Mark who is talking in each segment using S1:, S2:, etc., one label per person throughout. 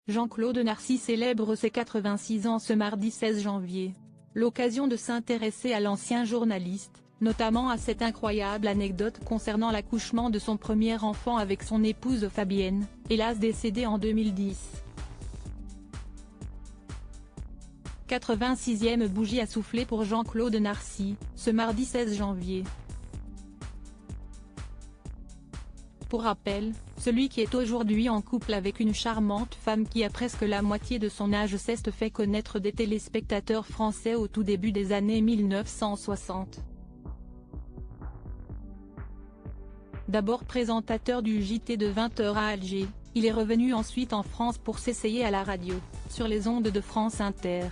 S1: Jean-Claude Narcy célèbre ses 86 ans ce mardi 16 janvier. L'occasion de s'intéresser à l'ancien journaliste, notamment à cette incroyable anecdote concernant l'accouchement de son premier enfant avec son épouse Fabienne, hélas décédée en 2010. 86e bougie à souffler pour Jean-Claude Narcy, ce mardi 16 janvier. Pour rappel, celui qui est aujourd'hui en couple avec une charmante femme qui a presque la moitié de son âge s'est fait connaître des téléspectateurs français au tout début des années 1960. D'abord présentateur du JT de 20h à Alger, il est revenu ensuite en France pour s'essayer à la radio, sur les ondes de France Inter.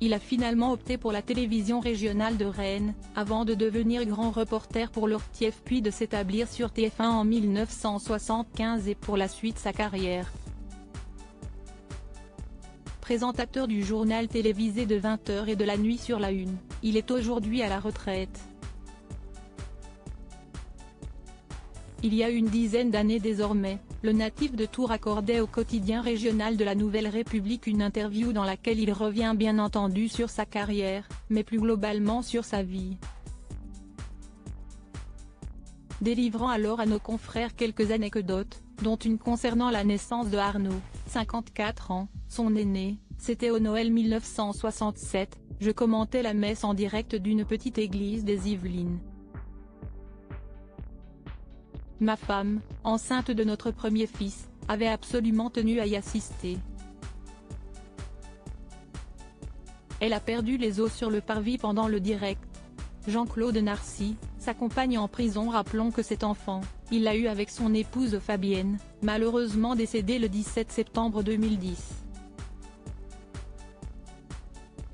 S1: Il a finalement opté pour la télévision régionale de Rennes, avant de devenir grand reporter pour l'ORTF puis de s'établir sur TF1 en 1975 et pour la suite sa carrière. Présentateur du journal télévisé de 20h et de la nuit sur la Une, il est aujourd'hui à la retraite. Il y a une dizaine d'années désormais, le natif de Tours accordait au quotidien régional de la Nouvelle République une interview dans laquelle il revient bien entendu sur sa carrière, mais plus globalement sur sa vie. Délivrant alors à nos confrères quelques anecdotes, dont une concernant la naissance de Arnaud, 54 ans, son aîné, c'était au Noël 1967, je commentais la messe en direct d'une petite église des Yvelines. Ma femme, enceinte de notre premier fils, avait absolument tenu à y assister. Elle a perdu les os sur le parvis pendant le direct. Jean-Claude Narcy, sa compagne en prison. Rappelons que cet enfant, il l'a eu avec son épouse Fabienne, malheureusement décédée le 17 septembre 2010.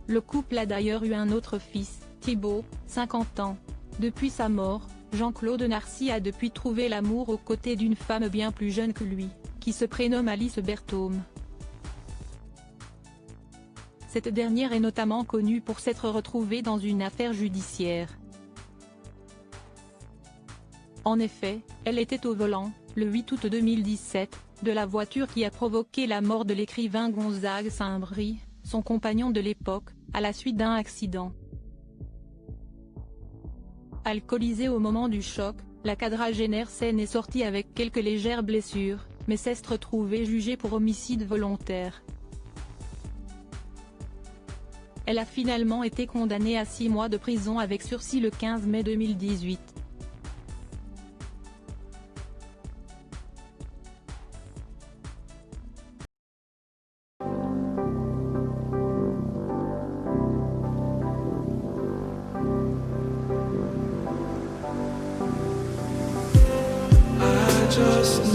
S1: Le couple a d'ailleurs eu un autre fils, Thibaut, 50 ans. Depuis sa mort, Jean-Claude Narcy a depuis trouvé l'amour aux côtés d'une femme bien plus jeune que lui, qui se prénomme Alice Berthaume. Cette dernière est notamment connue pour s'être retrouvée dans une affaire judiciaire. En effet, elle était au volant, le 8 août 2017, de la voiture qui a provoqué la mort de l'écrivain Gonzague Saint-Brie, son compagnon de l'époque, à la suite d'un accident. Alcoolisée au moment du choc, la quadragénaire saine est sortie avec quelques légères blessures, mais s'est retrouvée jugée pour homicide volontaire. Elle a finalement été condamnée à 6 mois de prison avec sursis le 15 mai 2018.
S2: Just